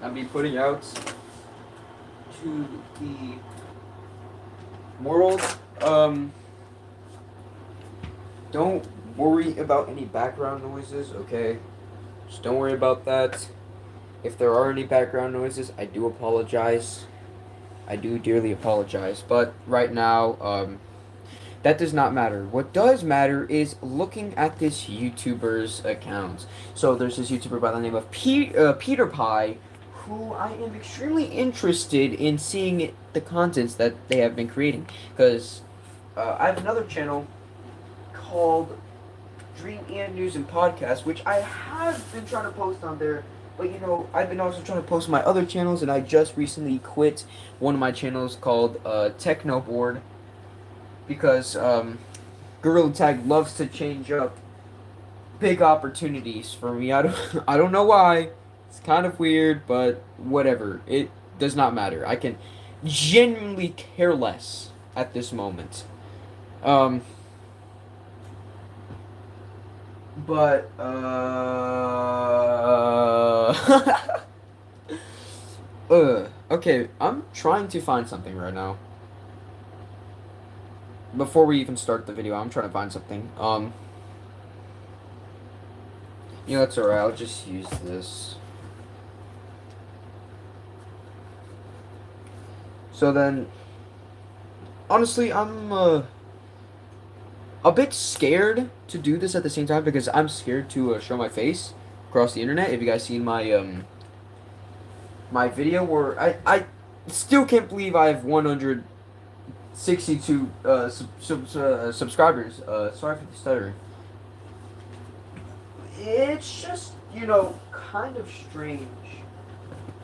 I'll be putting out to the world. Don't worry about any background noises, okay? Just don't worry about that. If there are any background noises, I do apologize. I do dearly apologize. But right now, that does not matter. What does matter is looking at this YouTuber's account. So there's this YouTuber by the name of Peter Pie, who I am extremely interested in seeing the contents that they have been creating. Because I have another channel called Dream and News and Podcast, which I have been trying to post on there. But I've been also trying to post my other channels, and I just recently quit one of my channels called Technoboard because Gorilla Tag loves to change up big opportunities for me. I don't know why. It's kind of weird, but whatever. It does not matter. I can genuinely care less at this moment. Um, but okay, I'm trying to find something right now. Before we even start the video, I'm trying to find something. That's alright. I'll just use this. So then, honestly, I'm a bit scared to do this at the same time because I'm scared to show my face across the internet. If you guys seen my video where I still can't believe I have 162 subscribers. Sorry for the stutter. It's just kind of strange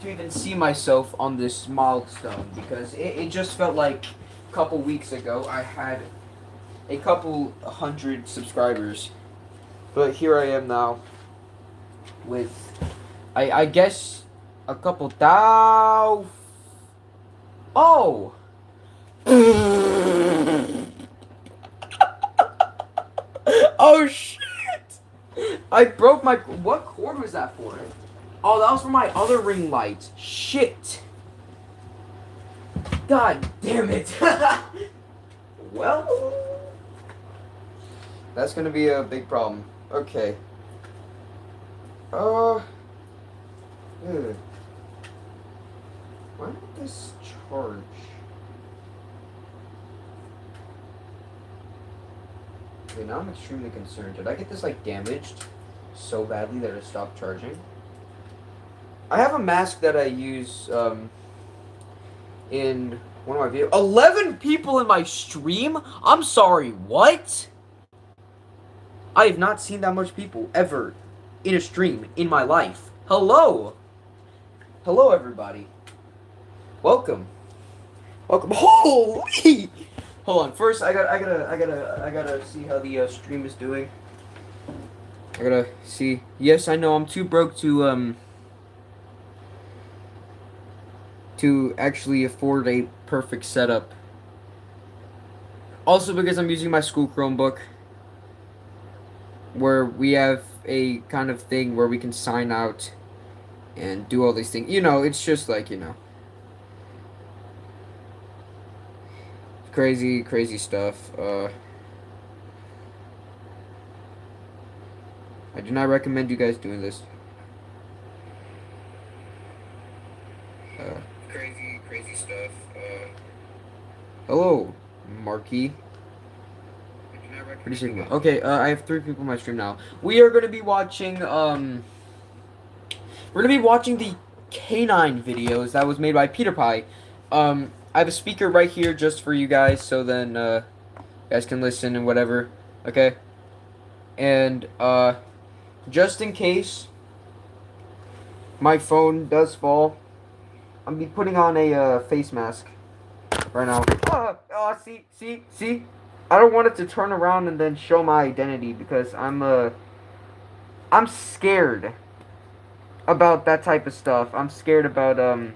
to even see myself on this milestone because it just felt like a couple weeks ago I had a couple hundred subscribers, but here I am now with I guess a couple thou. Oh. Oh shit! I broke my. What cord was that for? Oh, that was for my other ring light. Shit. God damn it. Well, that's gonna be a big problem. Okay. Uh. Why did this charge? Okay, now I'm extremely concerned. Did I get this damaged so badly that it stopped charging? I have a mask that I use in one of my videos. 11 people in my stream? I'm sorry, what? I have not seen that much people ever in a stream in my life. Hello. Hello, everybody. Welcome. Welcome. Holy! Hold on. First, I gotta see how the stream is doing. I gotta see. Yes, I know I'm too broke to actually afford a perfect setup. Also, because I'm using my school Chromebook, where we have a kind of thing where we can sign out and do all these things. It's just crazy, crazy stuff. I do not recommend you guys doing this. Crazy, crazy stuff. Hello, Marky. Pretty sure. Okay, I have 3 people in my stream now. We are gonna be watching we're gonna be watching the K9 videos that was made by Peter Pie. I have a speaker right here just for you guys, so then you guys can listen and whatever. Okay. And just in case my phone does fall, I'm be putting on a face mask right now. See. I don't want it to turn around and then show my identity because I'm scared about that type of stuff. I'm scared about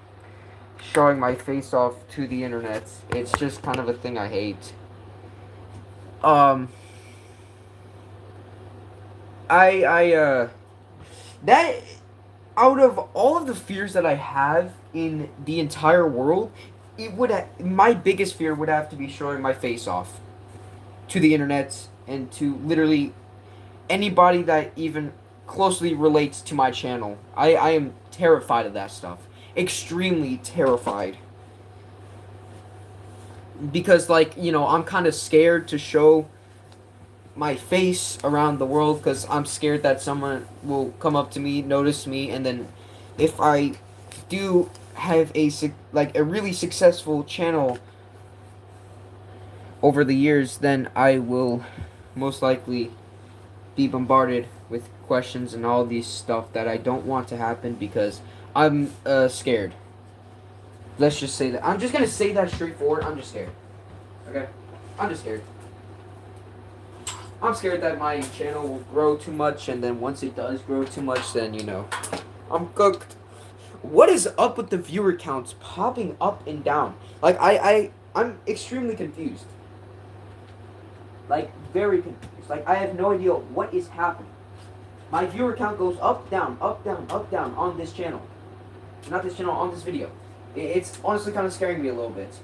showing my face off to the internet. It's just kind of a thing I hate. I that out of all of the fears that I have in the entire world, my biggest fear would have to be showing my face off to the internet and to literally anybody that even closely relates to my channel. I am terrified of that stuff. Extremely terrified. Because, like, you know, I'm kind of scared to show my face around the world because I'm scared that someone will come up to me, notice me, and then if I do have a really successful channel over the years, then I will most likely be bombarded with questions and all these stuff that I don't want to happen because I'm scared. Let's just say that. I'm just gonna say that straightforward. I'm just scared. Okay? I'm just scared. I'm scared that my channel will grow too much, and then once it does grow too much, then, you know, I'm cooked. What is up with the viewer counts popping up and down? Like, I'm extremely confused. Like, very confused. Like, I have no idea what is happening. My viewer count goes up, down, up, down, up, down on this channel. Not this channel, on this video. It's honestly kind of scaring me a little bit.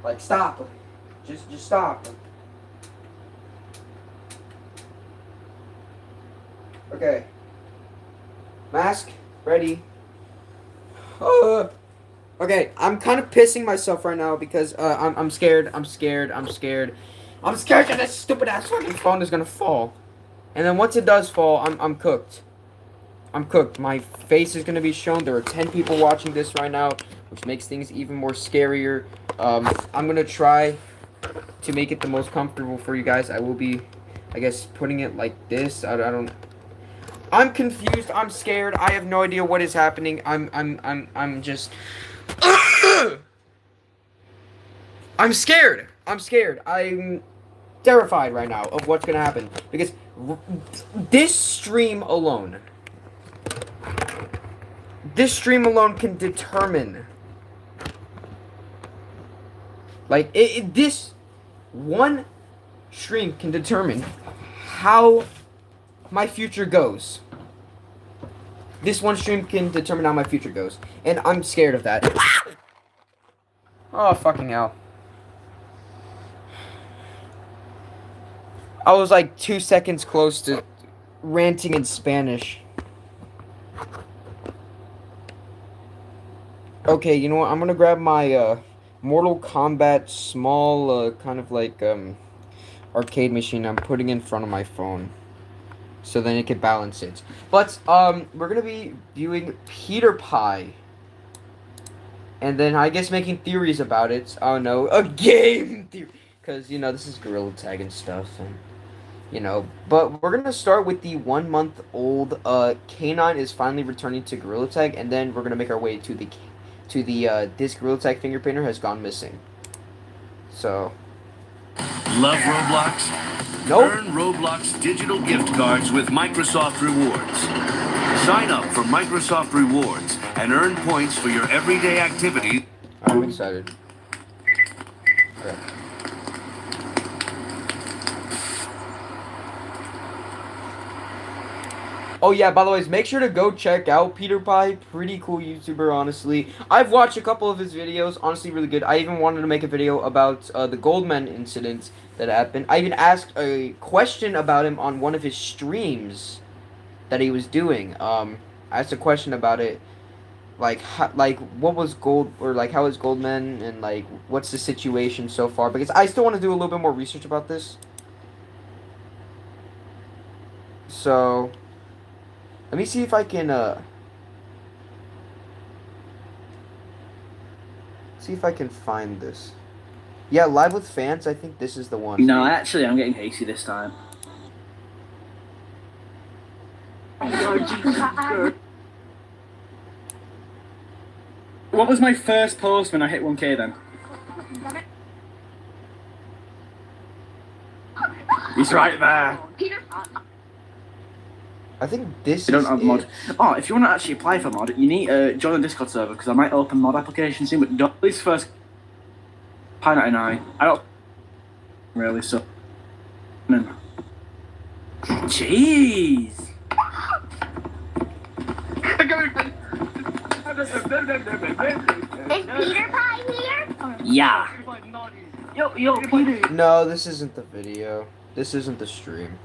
Like, stop. Just stop. Okay. Mask, ready. Okay, I'm kind of pissing myself right now because I'm scared. I'm scared that this stupid ass fucking phone is gonna fall. And then once it does fall, I'm cooked. I'm cooked. My face is gonna be shown. There are 10 people watching this right now, which makes things even more scarier. I'm gonna try to make it the most comfortable for you guys. I will be, I guess, putting it like this. I'm confused. I'm scared. I have no idea what is happening. I'm just. I'm scared. I'm scared. I'm terrified right now of what's gonna happen because this stream alone can determine. Like this one stream can determine how my future goes. This one stream can determine how my future goes. And I'm scared of that. Oh, fucking hell. I was like 2 seconds close to ranting in Spanish. Okay, you know what? I'm gonna grab my Mortal Kombat small kind of like arcade machine. I'm putting in front of my phone. So then it can balance it. But, we're gonna be viewing Peter Pie. And then, I guess, making theories about it. Oh, no. A game theory! Because, you know, this is Gorilla Tag and stuff. And, you know. But we're gonna start with the 1-month-old, K9 is finally returning to Gorilla Tag. And then we're gonna make our way to this Gorilla Tag finger painter has gone missing. So. Love Roblox? Nope. Earn Roblox digital gift cards with Microsoft Rewards. Sign up for Microsoft Rewards and earn points for your everyday activity. I'm excited. Okay. Oh yeah, by the way, make sure to go check out Peter Pie. Pretty cool YouTuber, honestly. I've watched a couple of his videos. Honestly, really good. I even wanted to make a video about the Goldman incident that happened. I even asked a question about him on one of his streams that he was doing. I asked a question about it, like what was how is Goldman and like what's the situation so far? Because I still want to do a little bit more research about this. So. Let me see if I can, see if I can find this. Yeah, Live with Fans, I think this is the one. No, actually, I'm getting hasty this time. What was my first post when I hit 1K then? He's right there. I think this You don't have mod. Oh, if you want to actually apply for mod, you need to join the Discord server because I might open mod application soon. But Dolly's first Pi 99. I don't really so. Jeez. Peter Pie here? Yeah. Yo, Peter. No, this isn't the video. This isn't the stream.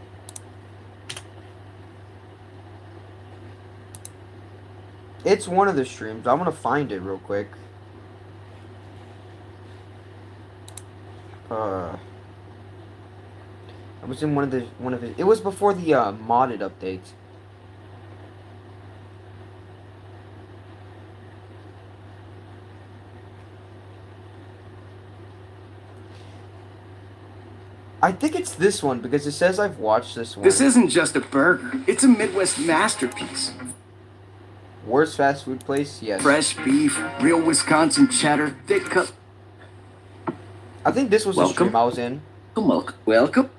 It's one of the streams. I'm gonna find it real quick. I was in one of his. It was before the modded update. I think it's this one because it says I've watched this one. This isn't just a burger. It's a Midwest masterpiece. Worst fast food place? Yes. Fresh beef, real Wisconsin cheddar, thick cut. I think this was the Welcome. stream I was in. Welcome.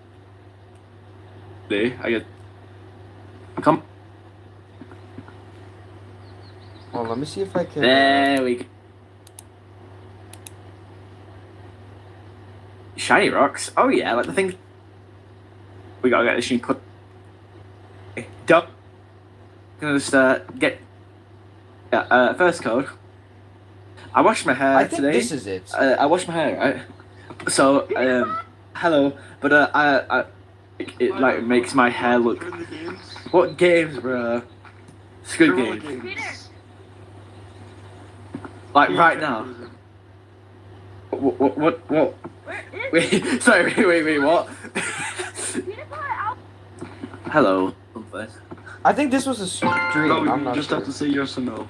Hey, I get. Come. Oh, let me see if I can. There we go. Shiny rocks. Oh yeah, like the thing. We gotta get this thing put. Duck. Gonna just get. Yeah. First code. I washed my hair I think today. this is it. I washed my hair, right? So, hello, but it like makes my hair look. What games, bro? Squid Game. Peter. Like right now. What? Where is Wait, sorry, wait, what? Peter Pie? Out. Hello. I think this was a stream. I'm not just sure. have to say yes or no.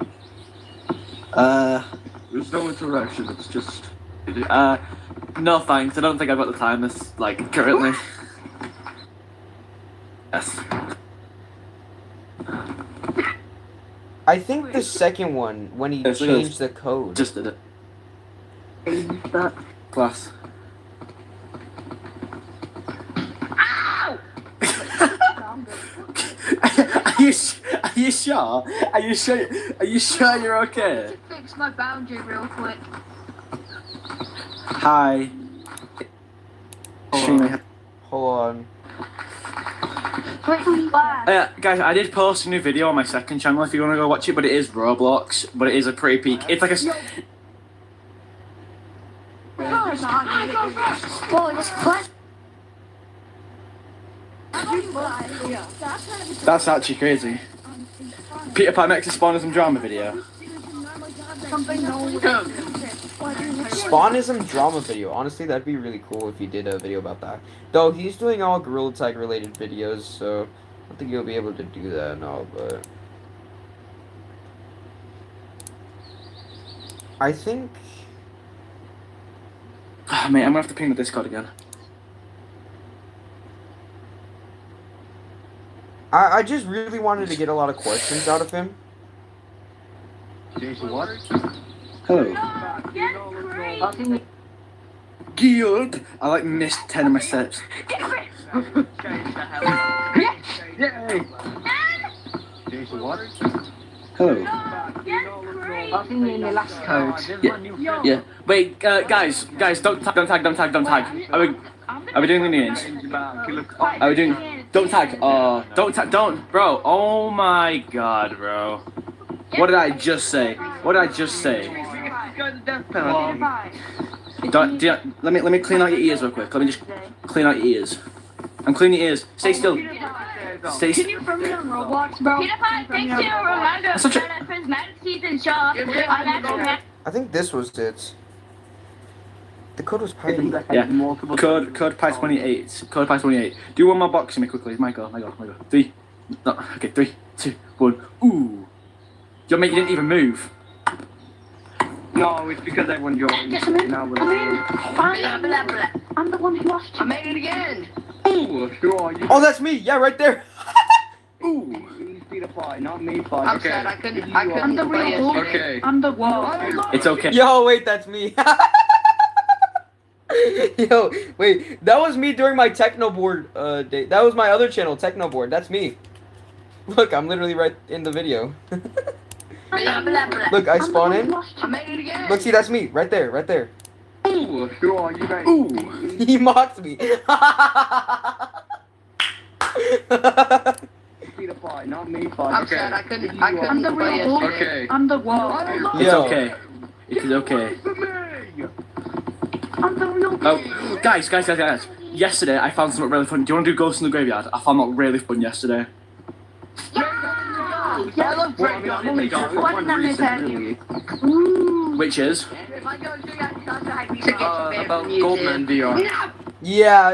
There's no interaction. It's just. No thanks. I don't think I've got the time. This like currently. Yes. I think the second one when he Yes, it is. changed the code. Just did it. Class. Ow! Are you sure? Are you sure? Are you sure you're okay? Fix my boundary real quick. Hi. Hold on. Quick flash. Guys, I did post a new video on my second channel if you want to go watch it, but it is Roblox, but it is a pretty peak. It's like a. Whoa, just flash. That's actually crazy. Peter Pan makes a Spawnism drama video. Spawnism drama video. Honestly, that'd be really cool if he did a video about that. Though he's doing all Gorilla Tag related videos, so I don't think he'll be able to do that now, but I think Oh, mate, I'm gonna have to ping the Discord again. I just really wanted to get a lot of questions out of him. Jason, what? Hello. Get crazy. Good. I like missed 10 of my steps. Yay! Jason, what? Hello. Get crazy. I think in the last code. Yeah. Wait, guys, don't tag. Are we doing the names? Are we doing? Don't tag. Oh, don't, bro. Oh my god, bro. What did I just say? Peter Don't. Pie. Let me clean out your ears real quick. Let me just clean out your ears. I'm cleaning your ears. Stay still. Stay still. Can you put me on Roblox, bro? Peter Pie, thanks to a reminder of Such a- that prismatic season show. I'm actually I think this was it. The code was probably Yeah. Code Pi 28. Code Pi 28. Do one more box for me quickly. My go. 3. No. Okay. 3, 2, 1. Ooh. Your mate, you didn't even move. No, it's because everyone joined. Yes, I'm in. Now we're I'm the one who lost you. I made it again. Ooh, who are you? Oh, that's me. Yeah, right there. Ooh, he's Peter Pie, not me, Pie. I'm sad I couldn't I'm the play real yesterday. Okay. I'm the one. It's okay. Yo, wait, that's me. Yo, wait, that was me during my Technoboard day. That was my other channel, Technoboard. That's me. Look, I'm literally right in the video. Look, I spawn in. I made it again. Look, see, that's me. Right there, right there. Ooh, who are you guys? Ooh. He mocked me. Peter Pie. fight, not me fight. I'm sad I couldn't I'm the play real yesterday. Okay. I'm the wall. It's Yo. okay. It is okay. I'm the real Oh, guys. Yesterday I found something really fun. Do you want to do Ghosts in the Graveyard? I found that really fun yesterday. I love graveyard. Holy shit, what number is that? Which is? About Goldman VR. Yeah.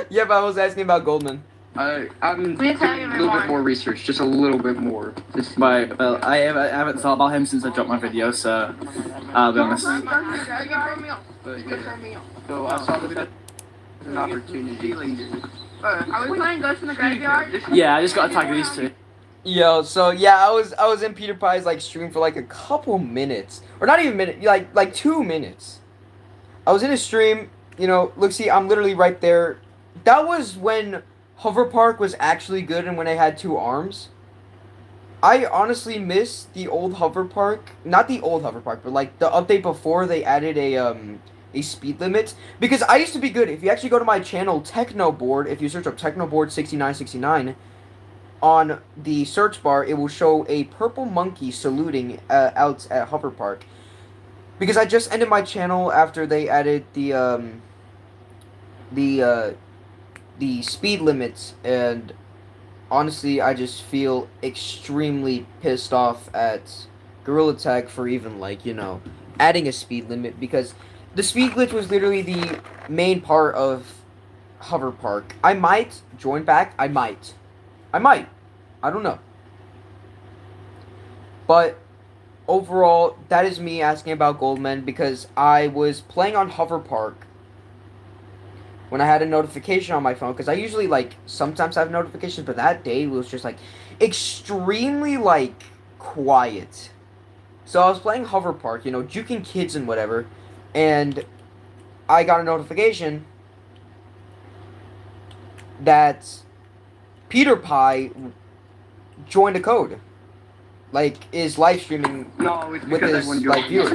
Yeah, but I was asking about Goldman. I'm doing a little bit more research, just a little bit more. Just Right, well, I haven't thought about him since I dropped my video, so I'll be honest. so I saw that an opportunity. Are we playing Ghosts in the Graveyard? Yeah, I just gotta tag these two. Yo, so yeah, I was in Peter Pie's like stream for like a couple minutes, or not even minute, like 2 minutes. I was in his stream, you know. Look, see, I'm literally right there. That was when Hover Park was actually good and when I had 2 arms. I honestly miss the old Hover Park, not the old Hover Park, but like the update before they added a speed limit, because I used to be good. If you actually go to my channel Technoboard, if you search up Technoboard 6969 on the search bar, it will show a purple monkey saluting out at Hover Park. Because I just ended my channel after they added the speed limits, and honestly, I just feel extremely pissed off at Gorilla Tag for even, like, you know, adding a speed limit, because the speed glitch was literally the main part of Hover Park. I might join back. I might. I don't know. But overall, that is me asking about Goldman, because I was playing on Hover Park when I had a notification on my phone, because I usually, like, sometimes have notifications, but that day was just, like, extremely, like, quiet. So I was playing Hover Park, you know, juking kids and whatever, and I got a notification that Peter Pie joined a code, like, is live streaming No, it's with because his, everyone like, viewers.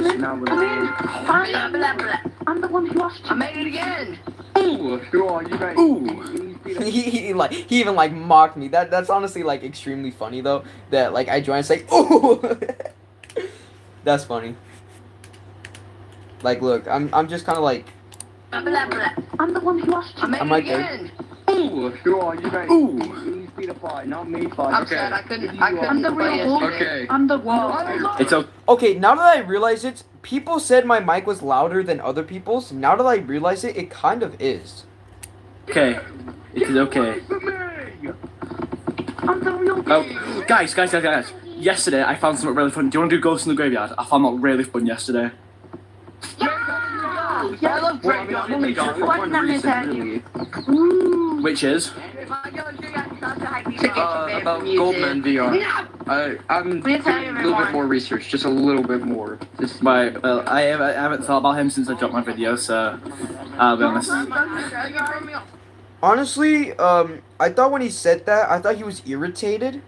I'm the one who lost I made it again. Ooh, go on, you guys. Ooh. he even like mocked me. That's honestly like extremely funny though. That like I joined and say, ooh. That's funny. Like, look, I'm just kind of like, I'm the one who lost I made I'm it right there. again. Ooh, go on, you guys. Ooh. Peter Pie, not me fight. I'm sad I couldn't play real yesterday. Okay. I'm the wall. It's okay. okay. Now that I realize it, people said my mic was louder than other people's. Now that I realize it, it kind of is. Okay. It is okay. I'm the real Oh, guys. Yesterday I found something really fun. Do you want to do Ghosts in the Graveyard? I found that really fun yesterday. I love graveyard. Only got one number is that? really. Which is? About Goldman VR. I'm doing a little bit more research, just a little bit more. Just Right, well, I haven't thought about him since I dropped my video, so I'll be honest. Honestly, I thought when he said that, I thought he was irritated.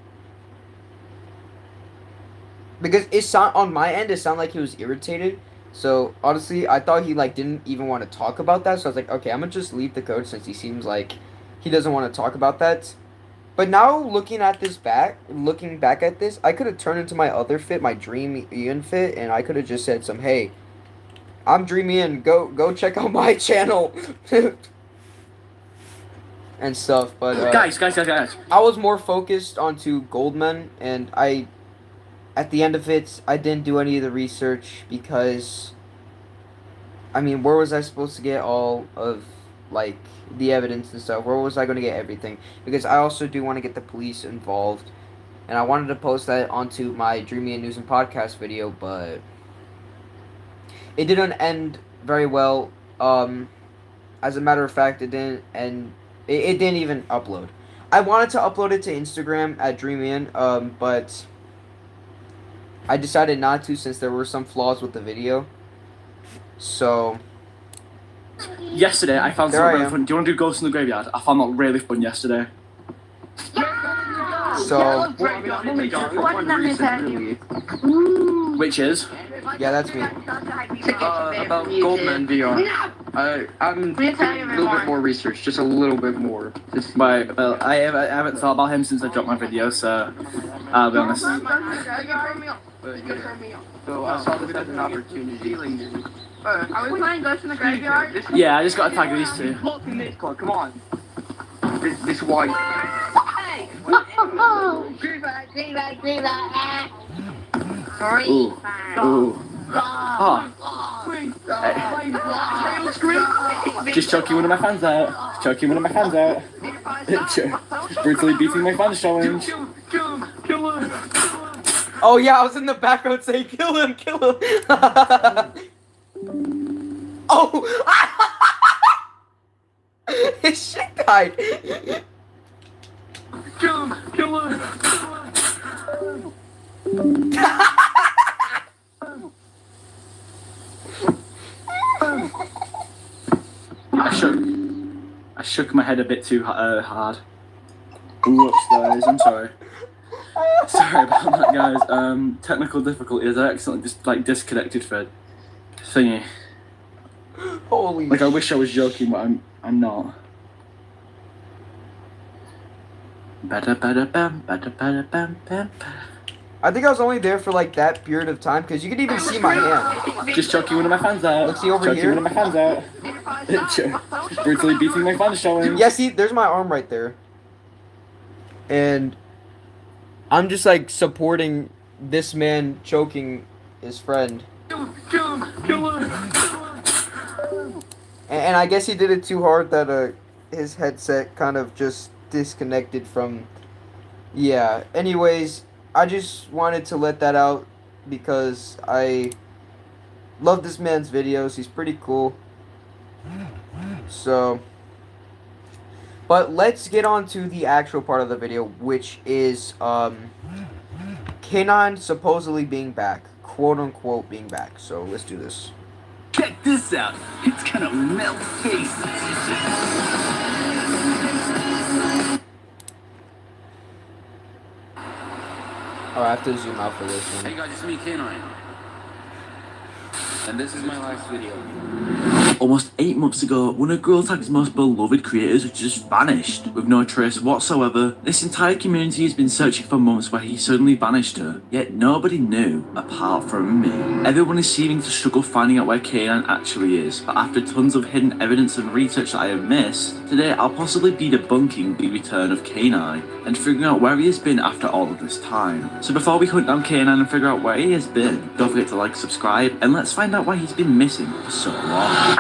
Because on my end, it sounded like he was irritated. So, honestly, I thought he, like, didn't even want to talk about that. So I was like, okay, I'm gonna just leave the code since he seems like he doesn't want to talk about that. But now, looking back at this, I could have turned into my other fit, my Dream Ian fit, and I could have just said hey, I'm Dream Ian, go check out my channel. And stuff, but Guys. I was more focused onto Goldman, and at the end of it, I didn't do any of the research because, I mean, where was I supposed to get all of, like, the evidence and stuff? Where was I going to get everything? Because I also do want to get the police involved, and I wanted to post that onto my Dreamy and News and Podcast video, but it didn't end very well. As a matter of fact, it didn't end. It didn't even upload. I wanted to upload it to Instagram at Dreamian, but I decided not to since there were some flaws with the video. So Yesterday I found There something I really am. fun. Do you want to do Ghosts in the Graveyard? I found that really fun yesterday. so Only got one number is that? really. Which is? Yeah, that's me. About Goldman VR. I'm a little bit more research, just a little bit more. Just, Right, well, I haven't thought about him since I dropped my video, so I'll be honest. but yeah. So I saw this as an opportunity. Are we playing Ghost in the Graveyard? Yeah, I just got to tag these two. Look in this car, come on. This white. Hey! Green flag, green flag, green flag. Ooh. Ooh. Oh, just choking one of my fans out. Choking one of my fans out. Brutally beating my fans challenge. Oh yeah, I was in the background saying, kill him, kill him. Oh! His shit died. I shook my head a bit too hard. Whoops, guys. I'm sorry. Sorry about that, guys. Technical difficulties. I accidentally just disconnected for thingy. Holy I wish I was joking, but I'm not. Better, bam, bam. I think I was only there for that period of time because you could even see my hand. Just choking one of my fans out. Let's see over choking here. one of my fans out. Brutally beating my fans challenge. Yeah, see, there's my arm right there. And I'm just supporting this man choking his friend. And I guess he did it too hard that his headset kind of just disconnected from. Yeah. Anyways, I just wanted to let that out because I love this man's videos. He's pretty cool. So, but let's get on to the actual part of the video, which is K9 supposedly being back, quote unquote being back. So let's do this. Check this out. It's gonna melt faces. Oh, I have to zoom out for this one. Hey guys, it's me, K9. And this is my last video. Almost 8 months ago, one of Gorilla Tag's most beloved creators just vanished, with no trace whatsoever. This entire community has been searching for months where he suddenly vanished her, yet nobody knew, apart from me. Everyone is seeming to struggle finding out where K9 actually is, but after tons of hidden evidence and research that I have missed, today I'll possibly be debunking the return of K9, and figuring out where he has been after all of this time. So before we hunt down K9 and figure out where he has been, don't forget to like, subscribe, and let's find out why he's been missing for so long.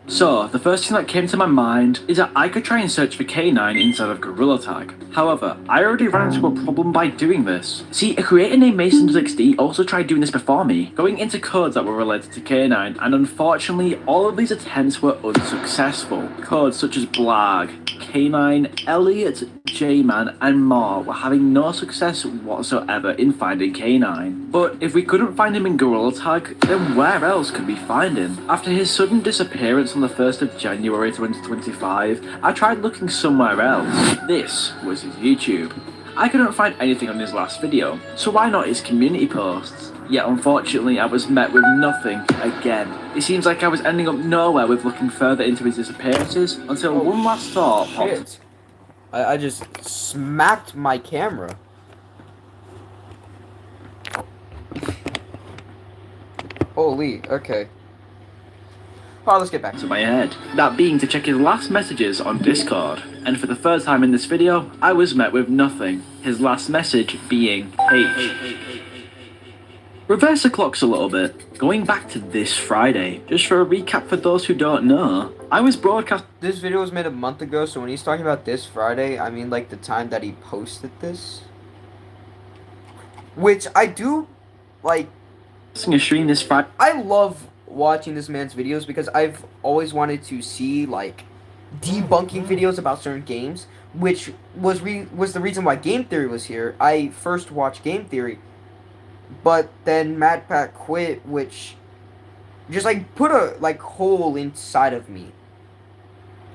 So, the first thing that came to my mind is that I could try and search for K9 inside of Gorilla Tag. However, I already ran into a problem by doing this. See, a creator named MasonXD also tried doing this before me, going into codes that were related to K9, and unfortunately, all of these attempts were unsuccessful. Codes such as Blag, K9, Elliot, J-Man, and more were having no success whatsoever in finding K9. But if we couldn't find him in Gorilla Tag, then where else could we find him? After his sudden disappearance on the 1st of January 2025, I tried looking somewhere else. This was his YouTube. I couldn't find anything on his last video, so why not his community posts? Yet unfortunately I was met with nothing again. It seems like I was ending up nowhere with looking further into his disappearances until one last thought popped. Shit. I just smacked my camera. Holy, okay. Alright, let's get back To my head, that being to check his last messages on Discord, and for the third time in this video, I was met with nothing, his last message being H. Reverse the clocks a little bit, going back to this Friday, just for a recap for those who don't know, I was broadcast. This video was made a month ago, so when he's talking about this Friday, I mean the time that he posted this. Which I do, a stream this Friday. I love watching this man's videos because I've always wanted to see debunking videos about certain games, which was the reason why Game Theory was here. I first watched Game Theory, but then MadPat quit, which just put a hole inside of me.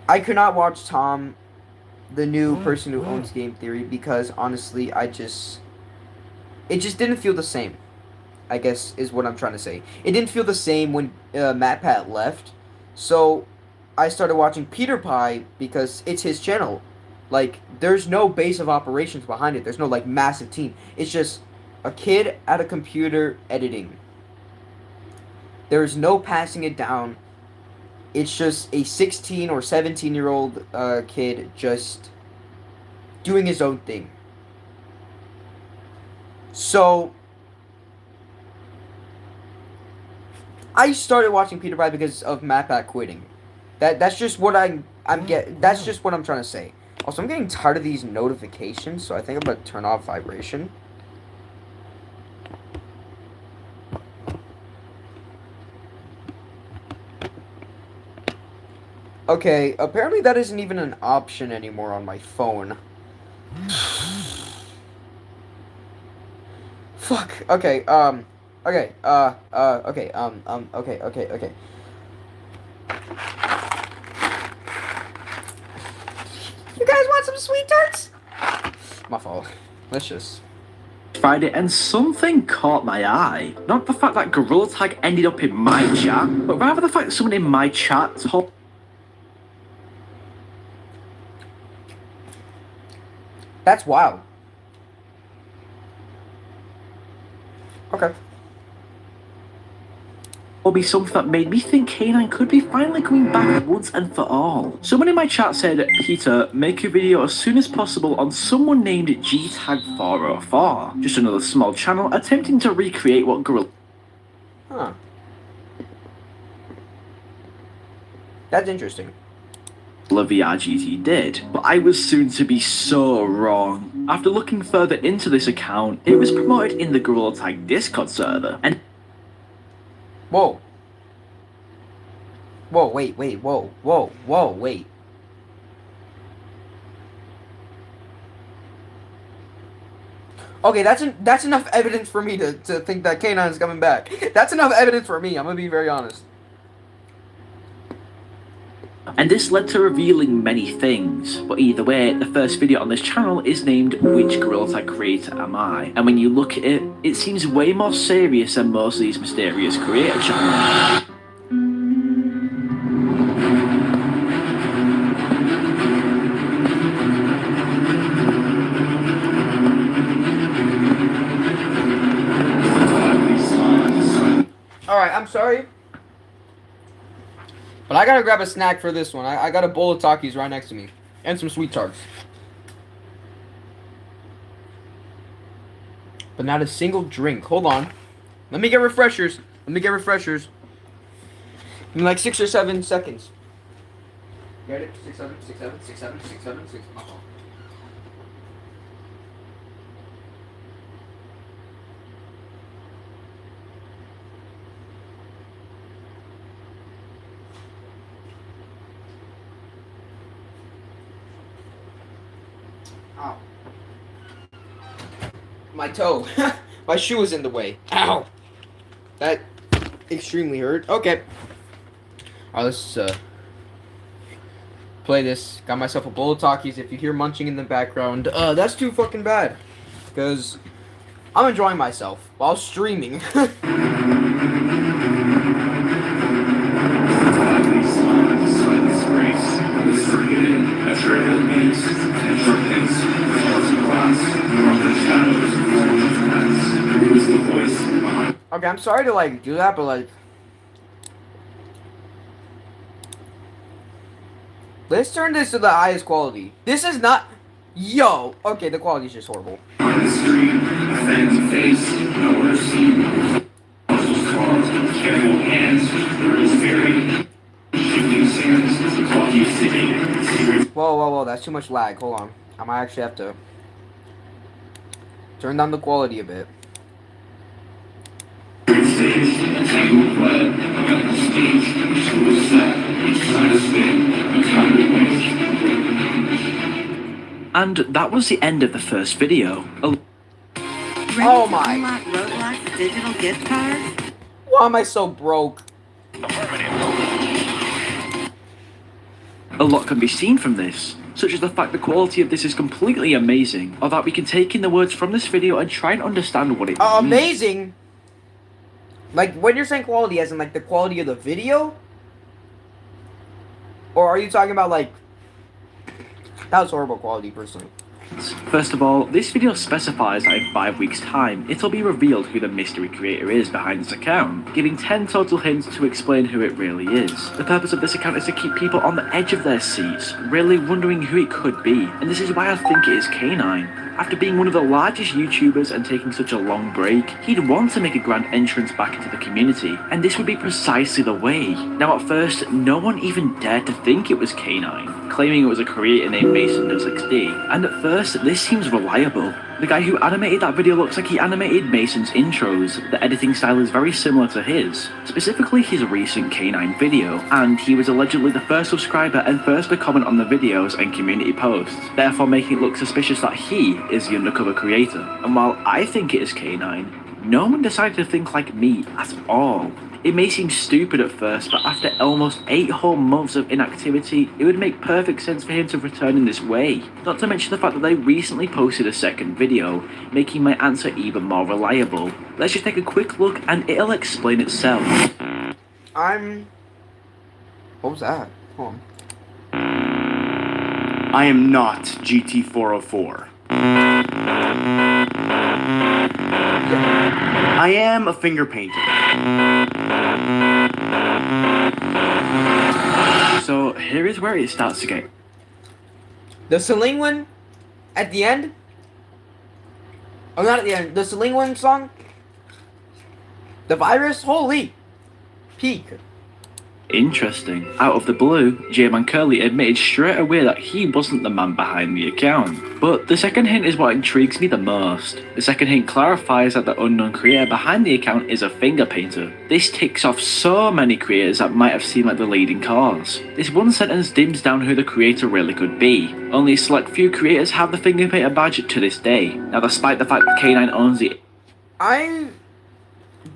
I could not watch Tom, the new person who owns Game Theory, because honestly it just didn't feel the same. I guess is what I'm trying to say. It didn't feel the same when MatPat left, so I started watching PewDiePie because it's his channel. Like, there's no base of operations behind it. There's no, like, massive team. It's just a kid at a computer editing. There's no passing it down. It's just a 16 or 17-year-old kid just doing his own thing. So I started watching PewDiePie because of MatPat quitting. That's just what that's just what I'm trying to say. Also, I'm getting tired of these notifications, so I think I'm gonna turn off vibration. Okay, apparently that isn't even an option anymore on my phone. Fuck. Okay, okay, okay. You guys want some sweet tarts? My fault. Let's just... Friday, and something caught my eye. Not the fact that Gorilla Tag ended up in my chat, but rather the fact that someone in my chat told... That's wild. Okay. Will be something that made me think K9 could be finally coming back once and for all. Someone in my chat said, Peter, make a video as soon as possible on someone named GTAG404. Just another small channel attempting to recreate what Gorilla... Huh. That's interesting. VRGT did, but I was soon to be so wrong. After looking further into this account, it was promoted in the Gorilla Tag Discord server, and... Whoa. Whoa, wait, whoa, wait. Okay, that's enough evidence for me to think that K9 is coming back. That's enough evidence for me, I'm gonna be very honest. And this led to revealing many things, but either way, the first video on this channel is named Which Gorilla Tag Creator Am I? And when you look at it, it seems way more serious than most of these mysterious creator channels. Alright, I'm sorry. But I gotta grab a snack for this one. I got a bowl of Takis right next to me. And some sweet tarts. But not a single drink. Hold on. Let me get refreshers. Give me like 6 or 7 seconds. Get it? 6, 7, 6, 7, 6, 7, 6, 7, 6. Uh-oh. Ow. My toe. My shoe was in the way. Ow. That extremely hurt. Okay. Alright, let's play this. Got myself a bowl of Takis. If you hear munching in the background, that's too fucking bad. Because I'm enjoying myself while streaming. Okay, I'm sorry to like do that, but like, let's turn this to the highest quality. This is not, yo. Okay, the quality is just horrible. On the street, a phantom face, nowhere seen. Muscles carved, careful hands, the rules vary. Shifting sands, clock used to date. Whoa, that's too much lag. Hold on. I might actually have to turn down the quality a bit. And that was the end of the first video. Oh my. Roblox digital gift cards? Why am I so broke? A lot can be seen from this, such as the fact the quality of this is completely amazing, or that we can take in the words from this video and try and understand what it means. Amazing? Like, when you're saying quality, as in, like, the quality of the video? Or are you talking about, like... That was horrible quality, personally. First of all, this video specifies that in 5 weeks' time, it'll be revealed who the mystery creator is behind this account, giving 10 total hints to explain who it really is. The purpose of this account is to keep people on the edge of their seats, really wondering who it could be, and this is why I think it is K9. After being one of the largest YouTubers and taking such a long break, he'd want to make a grand entrance back into the community, and this would be precisely the way. Now at first, no one even dared to think it was K9, claiming it was a creator named Mason0xd, and at first, this seems reliable. The guy who animated that video looks like he animated Mason's intros. The editing style is very similar to his, specifically his recent K9 video, and he was allegedly the first subscriber and first to comment on the videos and community posts, therefore making it look suspicious that he is the undercover creator. And while I think it is K9, no one decided to think like me at all. It may seem stupid at first, but after almost 8 whole months of inactivity, it would make perfect sense for him to return in this way. Not to mention the fact that they recently posted a second video, making my answer even more reliable. Let's just take a quick look and it'll explain itself. What was that? Hold on. I am not GT404. I am a finger painter. So here is where it starts to get. The Celine one at the end? Oh, not at the end. The Celine one song? The Virus? Holy! Peak. Interesting. Out of the blue, J-Man Curly admitted straight away that he wasn't the man behind the account. But the second hint is what intrigues me the most. The second hint clarifies that the unknown creator behind the account is a finger painter. This ticks off so many creators that might have seemed like the leading cause. This one sentence dims down who the creator really could be. Only a select few creators have the finger painter badge to this day. Now despite the fact that K9 owns the... I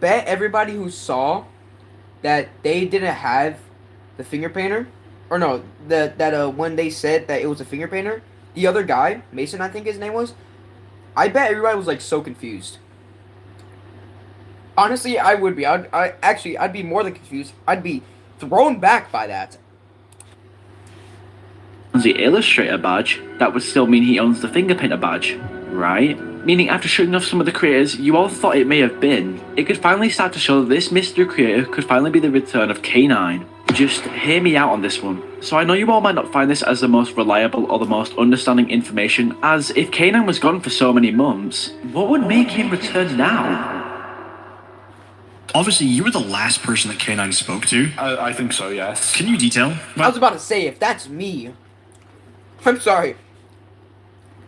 bet everybody who saw that they didn't have the finger painter, or no, when they said that it was a finger painter, the other guy, Mason, I think his name was, I bet everybody was like so confused. Honestly, I would be. I'd be more than confused. I'd be thrown back by that. The illustrator badge, that would still mean he owns the finger painter badge, right? Meaning after shutting off some of the creators you all thought it may have been, it could finally start to show that this mystery creator could finally be the return of K9. Just hear me out on this one. So I know you all might not find this as the most reliable or the most understanding information, as if K9 was gone for so many months, what would make him return now? Obviously, you were the last person that K9 spoke to. I think so, yes. Can you detail? I was about to say, if that's me, I'm sorry.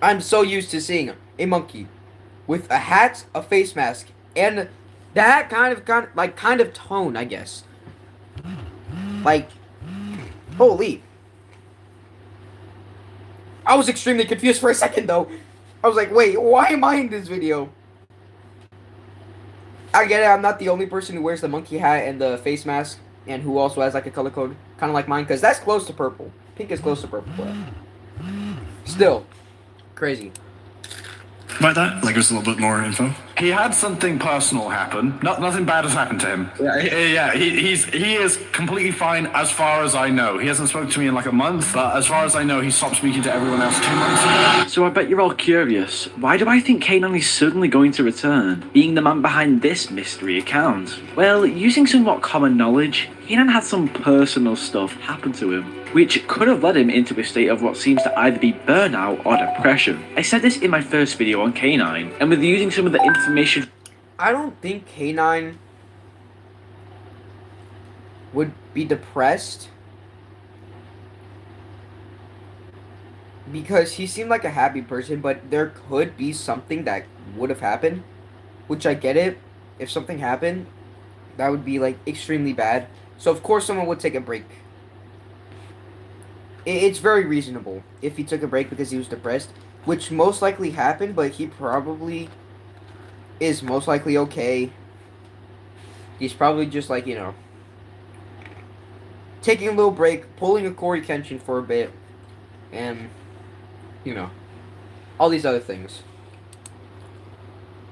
I'm so used to seeing a monkey with a hat, a face mask, and that kind of tone, I guess. Like, holy. I was extremely confused for a second, though. I was like, wait, why am I in this video? I get it, I'm not the only person who wears the monkey hat and the face mask, and who also has, like, a color code, kind of like mine, because that's close to purple. Pink is close to purple, but still, crazy. About that, like, just a little bit more info. He had something personal happen. Nothing bad has happened to him. Yeah, he is completely fine as far as I know. He hasn't spoken to me in like a month, but as far as I know, he stopped speaking to everyone else 2 months ago. So I bet you're all curious, why do I think K9 is suddenly going to return, being the man behind this mystery account? Well, using somewhat common knowledge, K9 had some personal stuff happen to him, which could have led him into a state of what seems to either be burnout or depression. I said this in my first video on K9, and with using some of the information... I don't think K9 would be depressed, because he seemed like a happy person, but there could be something that would have happened, which I get it. If something happened, that would be like extremely bad. So of course someone would take a break. It's very reasonable if he took a break because he was depressed, which most likely happened, but he probably is most likely okay. He's probably just like, you know, taking a little break, pulling a Corey Kenshin for a bit, and, you know, all these other things.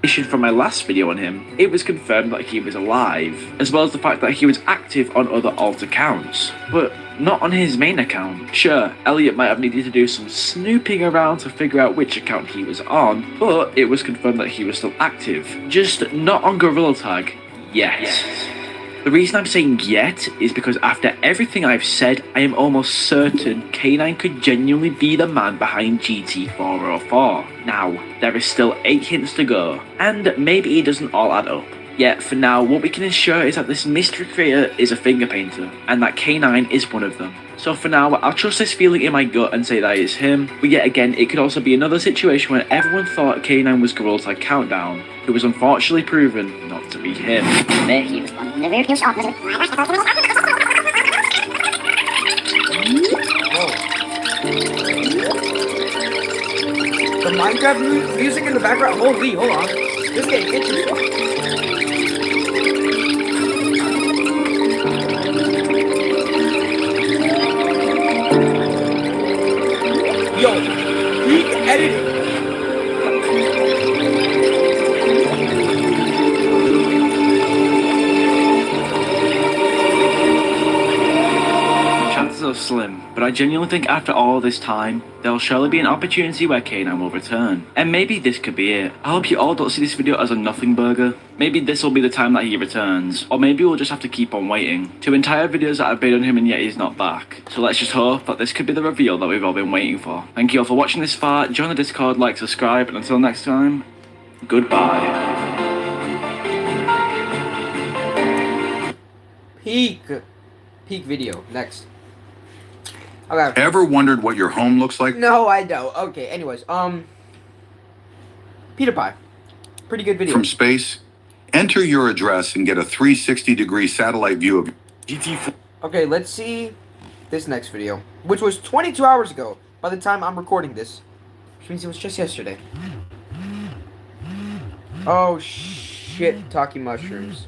From my last video on him, it was confirmed that he was alive, as well as the fact that he was active on other alt accounts, but not on his main account. Sure, Elliot might have needed to do some snooping around to figure out which account he was on, but it was confirmed that he was still active, just not on Gorilla Tag yet. The reason I'm saying yet is because after everything I've said, I am almost certain K9 could genuinely be the man behind GT404. Now, there is still 8 hints to go, and maybe it doesn't all add up. Yet, for now, what we can ensure is that this mystery creator is a finger painter, and that K9 is one of them. So for now, I'll trust this feeling in my gut and say that it's him, but yet again, it could also be another situation where everyone thought K9 was Gorilla Tag Countdown, who was unfortunately proven not to be him. The Minecraft music in the background. Holy, hold on. This game interesting. Yo, peak editing. Chances are slim, but I genuinely think after all this time, there'll surely be an opportunity where K9 will return. And maybe this could be it. I hope you all don't see this video as a nothing burger. Maybe this will be the time that he returns, or maybe we'll just have to keep on waiting. 2 entire videos that I've made on him and yet he's not back. So let's just hope that this could be the reveal that we've all been waiting for. Thank you all for watching this far, join the Discord, like, subscribe, and until next time, goodbye. Peak video. Next. Okay. Ever wondered what your home looks like? No, I don't. Okay, anyways, Peter Pie. Pretty good video. From space? Enter your address and get a 360-degree satellite view of GT4. Okay, let's see this next video, which was 22 hours ago by the time I'm recording this, which means it was just yesterday. Oh, shit, talking mushrooms.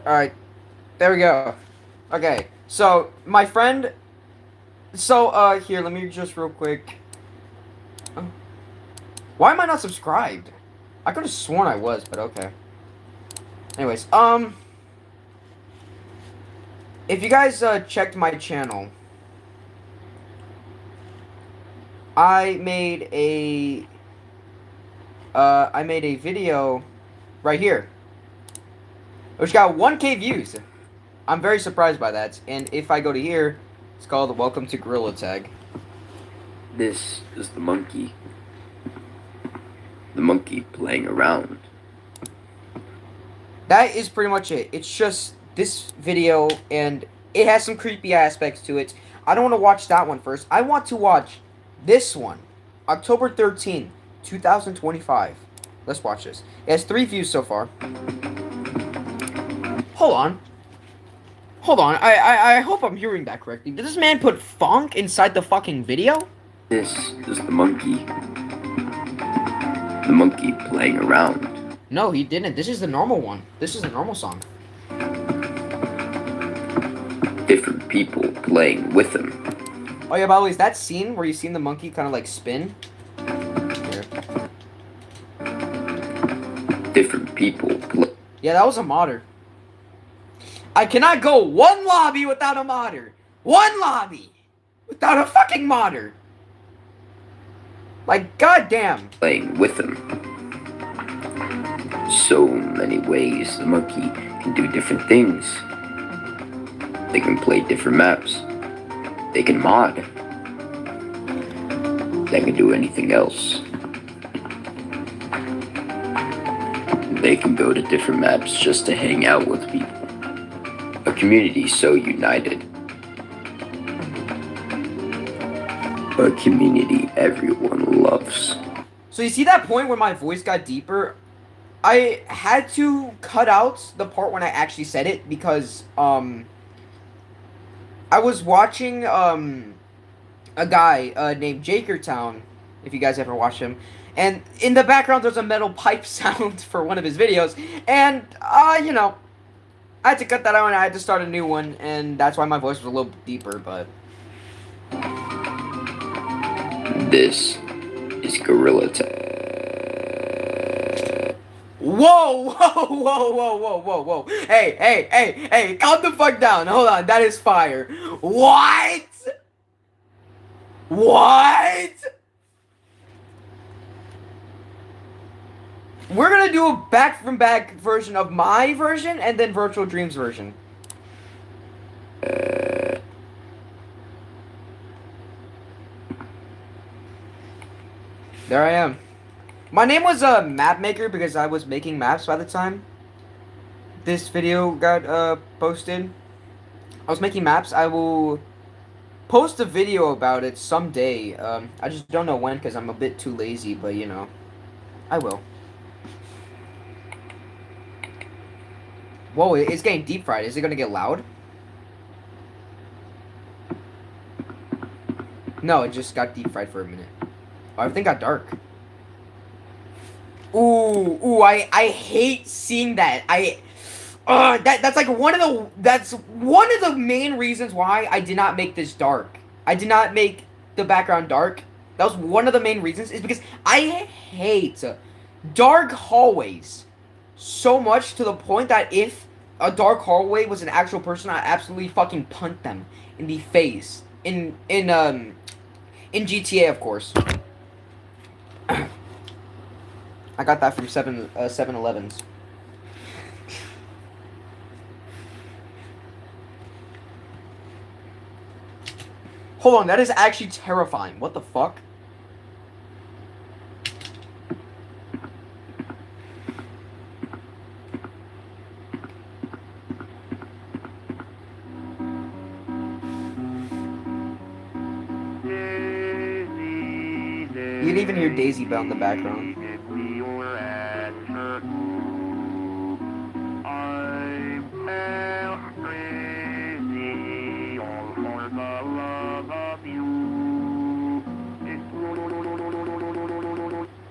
Alright, there we go. Okay, so, my friend... So, here, let me just real quick... Why am I not subscribed? I could have sworn I was, but okay. Anyways, if you guys, checked my channel... I made a video right here, which got 1K views. I'm very surprised by that. And if I go to here, it's called Welcome to Gorilla Tag. This is the monkey. the monkey playing around. That is pretty much it. It's just this video, and it has some creepy aspects to it. I don't want to watch that one first. I want to watch this one. October 13th, 2025. Let's watch this. It has 3 views so far. Hold on. Hold on. I hope I'm hearing that correctly. Did this man put funk inside the fucking video? This is the monkey. The monkey playing around. No, he didn't. This is the normal one. This is the normal song. Different people playing with him. Oh yeah, by the way, is that scene where you seen the monkey kind of like spin? Here. Different people play. Yeah, that was a modder. I cannot go one lobby without a modder. One lobby without a fucking modder. Like, goddamn. Playing with him. So many ways the monkey can do different things. They can play different maps. They can mod. They can do anything else. They can go to different maps just to hang out with people. A community so united. A community everyone loves. So you see that point where my voice got deeper? I had to cut out the part when I actually said it because I was watching a guy named Jakertown, if you guys ever watch him, and in the background there's a metal pipe sound for one of his videos, and you know, I had to cut that out and I had to start a new one, and that's why my voice was a little deeper, but this is Gorilla Tag. Whoa, whoa, whoa, whoa, whoa, whoa, whoa. Hey, calm the fuck down. Hold on, that is fire. What? What? We're gonna do a back from back version of my version and then Virtual Dreams version. There I am. My name was Map Maker because I was making maps by the time this video got posted. I was making maps. I will post a video about it someday. I just don't know when because I'm a bit too lazy, but you know, I will. Whoa, it's getting deep fried. Is it gonna get loud? No, it just got deep fried for a minute. Oh, everything got dark. Ooh, I hate seeing that. That's one of the main reasons why I did not make this dark. I did not make the background dark. That was one of the main reasons, is because I hate dark hallways so much to the point that if a dark hallway was an actual person, I'd absolutely fucking punt them in the face. In GTA, of course. I got that from 7-Elevens. Hold on, that is actually terrifying. What the fuck? You can even hear Daisy Bell in the background.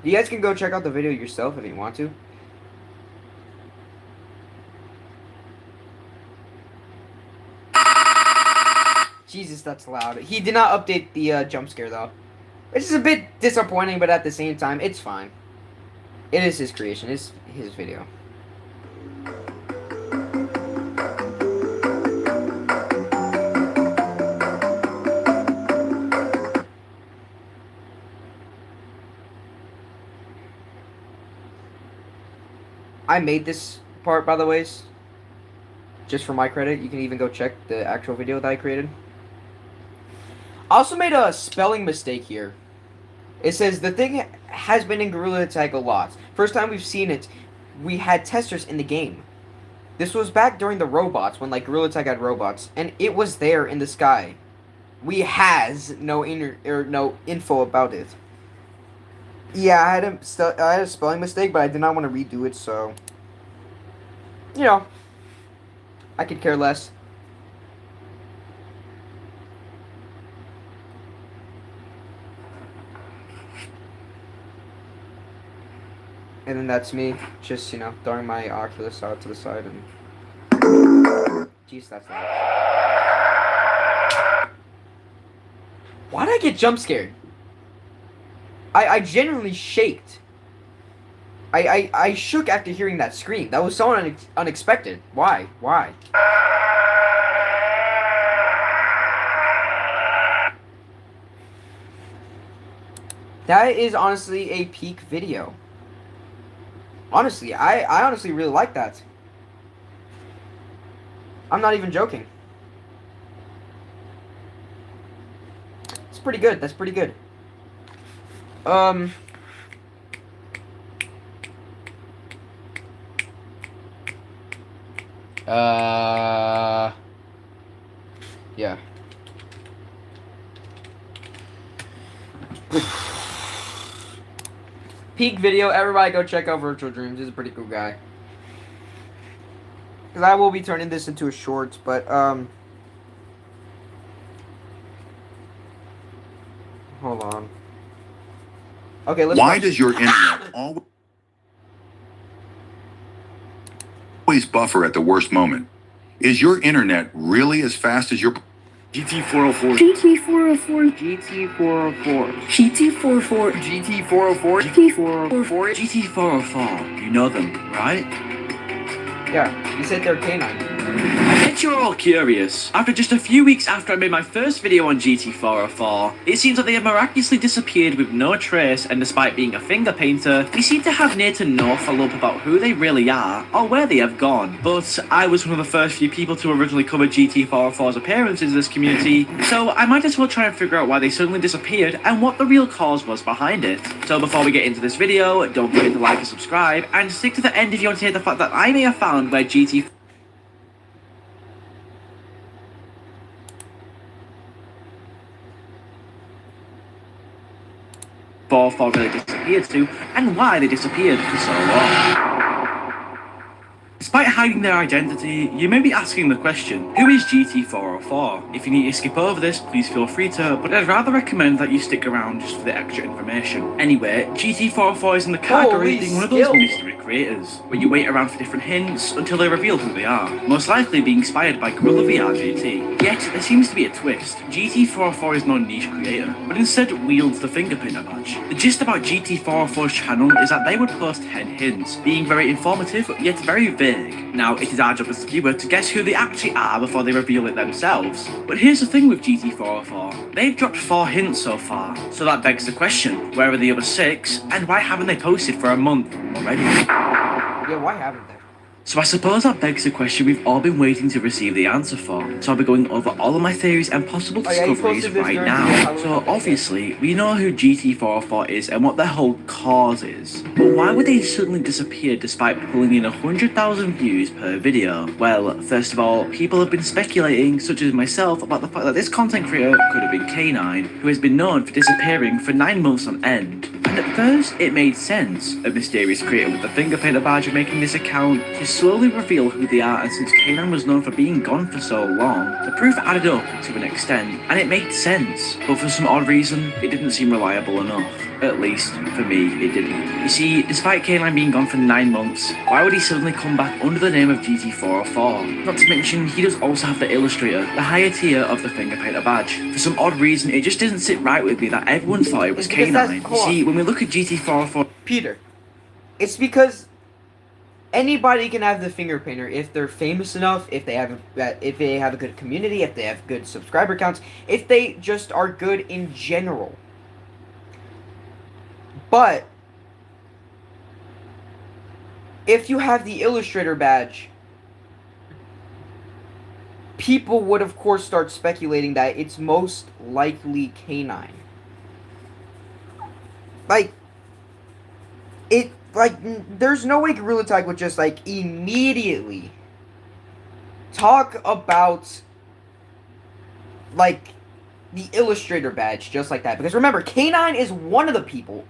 You guys can go check out the video yourself if you want to. Jesus, that's loud. He did not update the jump scare though. Which is a bit disappointing, but at the same time, it's fine. It is his creation. It's his video. I made this part, by the way. Just for my credit. You can even go check the actual video that I created. I also made a spelling mistake here. It says the thing has been in Gorilla Tag a lot. First time we've seen it, we had testers in the game. This was back during the robots, when like Gorilla Tag had robots, and it was there in the sky. We has no no info about it. Yeah, I had a spelling mistake, but I did not want to redo it, so you know, I could care less. And then that's me, just, you know, throwing my Oculus out to the side and... Jeez, that's loud. Why did I get jump scared? I genuinely shaked. I shook after hearing that scream. That was so unexpected. Why? Why? That is honestly a peak video. Honestly, I honestly really like that. I'm not even joking. It's pretty good. That's pretty good. Yeah. Peak video, everybody go check out Virtual Dreams. He's a pretty cool guy. Because I will be turning this into a short, but, hold on. Okay, let's... Why does your internet always buffer at the worst moment? Is your internet really as fast as your... GT404. GT404. GT404. GT404. GT404. GT404. GT404, you know them, right? Yeah, you said they're canine. I bet you're all curious. After just a few weeks after I made my first video on GT404, it seems that they have miraculously disappeared with no trace, and despite being a finger painter, we seem to have near to no follow-up about who they really are or where they have gone. But I was one of the first few people to originally cover GT404's appearances in this community, so I might as well try and figure out why they suddenly disappeared and what the real cause was behind it. So before we get into this video, don't forget to like and subscribe, and stick to the end if you want to hear the fact that I may have found where GT404 really disappeared to, and why they disappeared for so long. Despite hiding their identity, you may be asking the question, who is GT404? If you need to skip over this, please feel free to, but I'd rather recommend that you stick around just for the extra information. Anyway, GT404 is in the category being one of those mystery creators, where you wait around for different hints until they reveal who they are, most likely being inspired by Gorilla VR GT. Yet, there seems to be a twist. GT404 is no niche creator, but instead wields the fingerprinter badge. The gist about GT404's channel is that they would post 10 hints, being very informative, yet very vague. Now, it is our job as the viewer to guess who they actually are before they reveal it themselves. But here's the thing with GT404, they've dropped 4 hints so far, so that begs the question, where are the other 6, and why haven't they posted for a month already? Yeah, why haven't they? So I suppose that begs the question we've all been waiting to receive the answer for. So I'll be going over all of my theories and possible discoveries right now. So obviously, we know who GT404 is and what their whole cause is. But why would they suddenly disappear despite pulling in 100,000 views per video? Well, first of all, people have been speculating, such as myself, about the fact that this content creator could have been K9, who has been known for disappearing for 9 months on end. And at first, it made sense. A mysterious creator with the finger painter badge making this account to slowly reveal who they are, and since K9 was known for being gone for so long, the proof added up to an extent, and it made sense. But for some odd reason, it didn't seem reliable enough. At least, for me, it didn't. You see, despite K9 being gone for 9 months, why would he suddenly come back under the name of GT404? Not to mention, he does also have the illustrator, the higher tier of the finger painter badge. For some odd reason, it just didn't sit right with me that everyone thought it was K9. You see, when we look at GT404... Peter, it's because anybody can have the finger painter if they're famous enough, if they have a good community, if they have good subscriber counts, if they just are good in general. But if you have the illustrator badge, people would of course start speculating that it's most likely K9. Like, it like there's no way Gorilla Tag would just like immediately talk about like the Illustrator badge just like that. Because remember, K9 is one of the people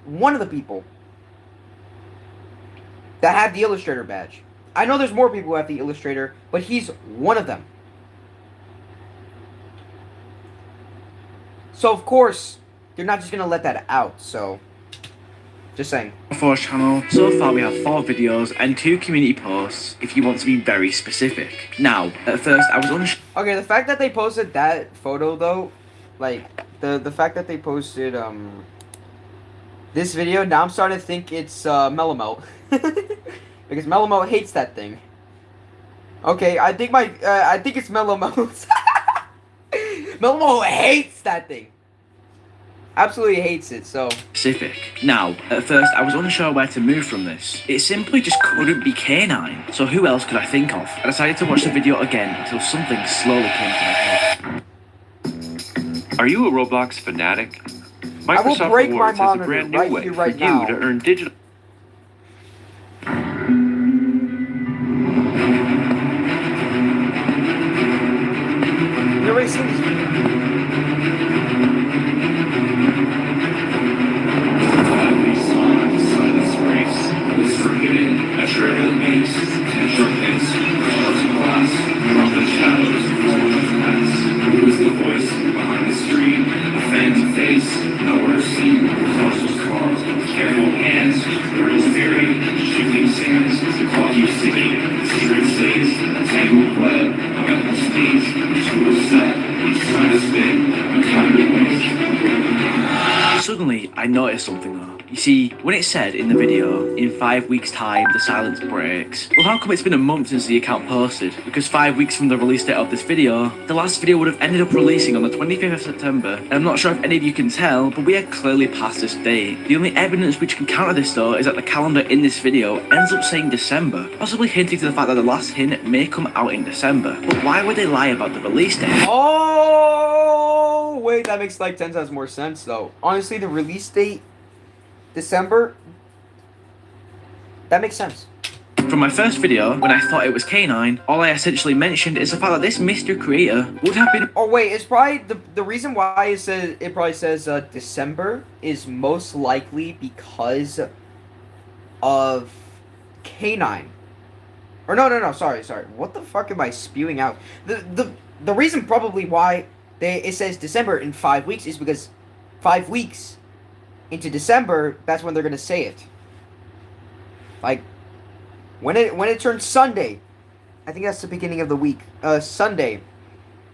that have the Illustrator badge. I know there's more people who have the Illustrator, but he's one of them. So of course, you're not just gonna let that out, so just saying. For our channel, so far we have 4 videos and 2 community posts if you want to be very specific. Now, at first I was unsure. Okay, the fact that they posted that photo though, like the fact that they posted this video, now I'm starting to think it's Melomelt. Because Melomelt hates that thing. Okay, I think it's Melomelt. Melomelt hates that thing. Absolutely hates it, so. Specific. Now, at first I was unsure where to move from this. It simply just couldn't be K9. So who else could I think of? I decided to watch the video again until something slowly came to my head. Are you a Roblox fanatic? I will Microsoft break my Rewards has a monitor brand new right way here, for right you now. to earn digital. You already seen this video. Silence breaks, whisper hidden, a trail of maze, potential hints, shards of glass, from the shadows of the past. Who is the voice behind the screen? A phantom face, nowhere seen, cautious cars, careful hands, there is fury, shifting sands, the clock keeps ticking, secret stays, a tangled web, a couple speeds, two set, each time to spin, a kind of waste. Suddenly, I noticed something though. You see, when it said in the video, in 5 weeks time, the silence breaks, well how come it's been a month since the account posted? Because 5 weeks from the release date of this video, the last video would have ended up releasing on the 25th of September, and I'm not sure if any of you can tell, but we are clearly past this date. The only evidence which can counter this though is that the calendar in this video ends up saying December, possibly hinting to the fact that the last hint may come out in December. But why would they lie about the release date? Oh, wait, that makes like 10 times more sense though. Honestly, the release date, December, that makes sense. From my first video, when I thought it was K9, all I essentially mentioned is the fact that this mystery creator would have been— Oh wait, it's probably the reason why it probably says December is most likely because of K9. Or no, sorry. What the fuck am I spewing out? The reason probably why it says December in 5 weeks is because 5 weeks into December, that's when they're gonna say it. Like when it turns Sunday, I think that's the beginning of the week. Sunday,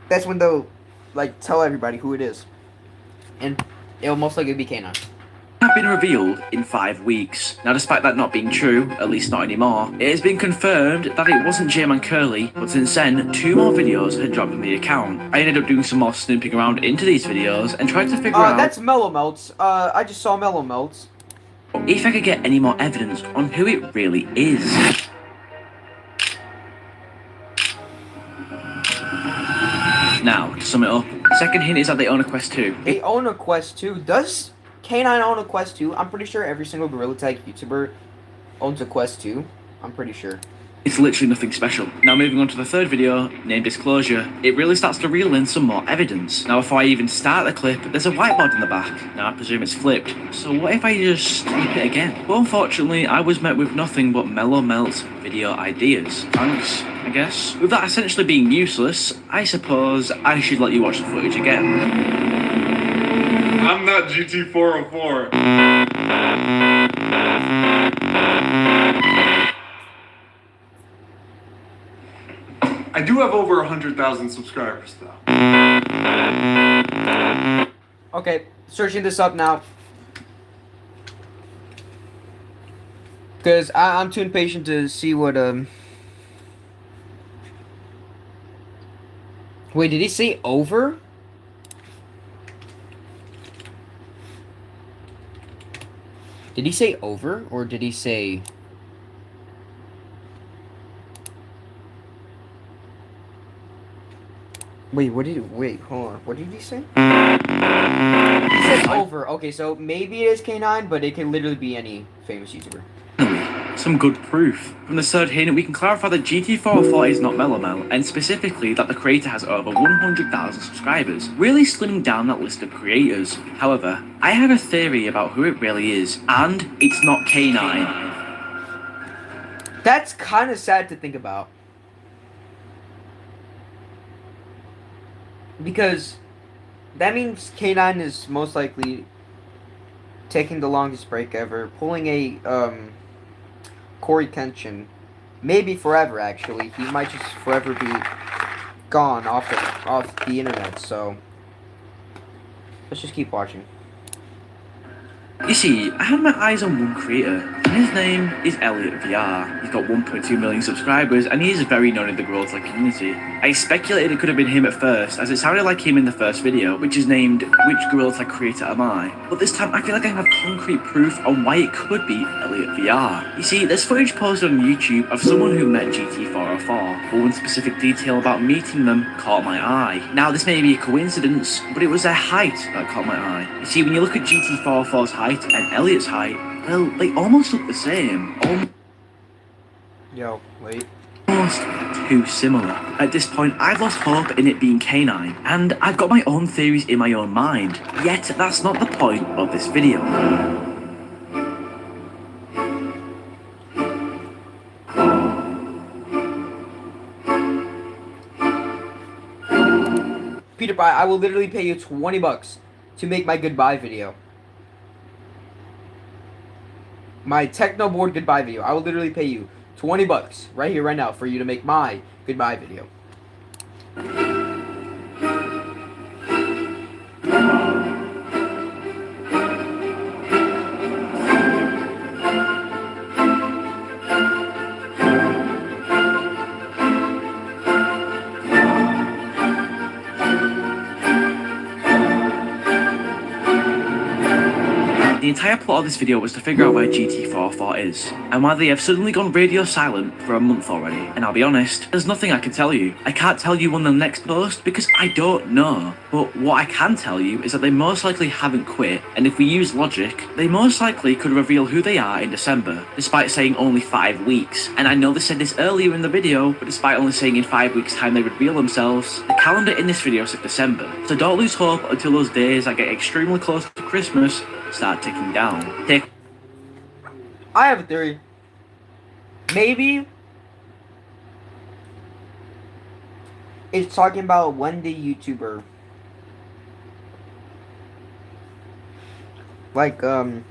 that's when they'll like tell everybody who it is, and it'll most likely be K9. Have been revealed in 5 weeks. Now, despite that not being true, at least not anymore, it has been confirmed that it wasn't J-Man Curly, but since then, 2 more videos had dropped from the account. I ended up doing some more snooping around into these videos and tried to figure out— That's Melomelt. I just saw Melomelt. if I could get any more evidence on who it really is. Now, to sum it up, second hint is that they own a Quest 2. They own a Quest 2. Does K9 own a Quest 2? I'm pretty sure every single Gorilla Tag YouTuber owns a Quest 2. I'm pretty sure. It's literally nothing special. Now moving on to the third video, named Disclosure, it really starts to reel in some more evidence. Now before I even start the clip, there's a whiteboard in the back. Now I presume it's flipped, so what if I just type it again? Well, unfortunately, I was met with nothing but Melomelt's video ideas. Thanks, I guess. With that essentially being useless, I suppose I should let you watch the footage again. I'm not GT404. I do have over 100,000 subscribers, though. Okay, searching this up now. Because I'm too impatient to see what, Wait, did he say over? Did he say over, or did he say... Wait, hold on. What did he say? He says over. Okay, so maybe it is K9, but it can literally be any famous YouTuber. Some good proof. From the third hint, we can clarify that GT404 is not Melomel, and specifically that the creator has over 100,000 subscribers, really slimming down that list of creators. However, I have a theory about who it really is, and it's not K9. That's kind of sad to think about. Because that means K9 is most likely taking the longest break ever, pulling a Corey Kenshin, maybe forever. Actually, he might just forever be gone off the internet. So let's just keep watching. You see, I had my eyes on one creator, and his name is Elliot VR. He's got 1.2 million subscribers, and he is very known in the Gorilla community. I speculated it could have been him at first, as it sounded like him in the first video, which is named Which Gorilla Creator Am I? But this time I feel like I have concrete proof on why it could be Elliot VR. You see, there's footage posted on YouTube of someone who met GT404, but one specific detail about meeting them caught my eye. Now this may be a coincidence, but it was their height that caught my eye. You see, when you look at GT404's height and Elliot's height, well, they almost look the same. Yo, wait. Almost too similar. At this point, I've lost hope in it being K9, and I've got my own theories in my own mind. Yet, that's not the point of this video. Peter Pie, I will literally pay you $20 to make my goodbye video. My techno board goodbye video. I will literally pay you $20 right here, right now, for you to make my goodbye video. The entire plot of this video was to figure out where GT404 is, and why they have suddenly gone radio silent for a month already. And I'll be honest, there's nothing I can tell you. I can't tell you on the next post because I don't know. But what I can tell you is that they most likely haven't quit, and if we use logic, they most likely could reveal who they are in December, despite saying only 5 weeks. And I know they said this earlier in the video, but despite only saying in 5 weeks time they reveal themselves, the calendar in this video said December. So don't lose hope until those days that get extremely close to Christmas start ticking down. I have a theory. Maybe it's talking about when the YouTuber, like, when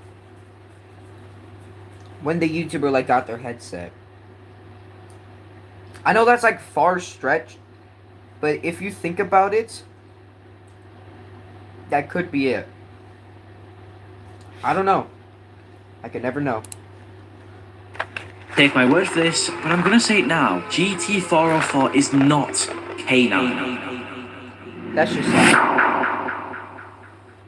the YouTuber, like, got their headset. I know that's, like, far stretched, but if you think about it, that could be it. I don't know. I could never know. Take my word for this, but I'm gonna say it now. GT404 is not K9. That's just sad.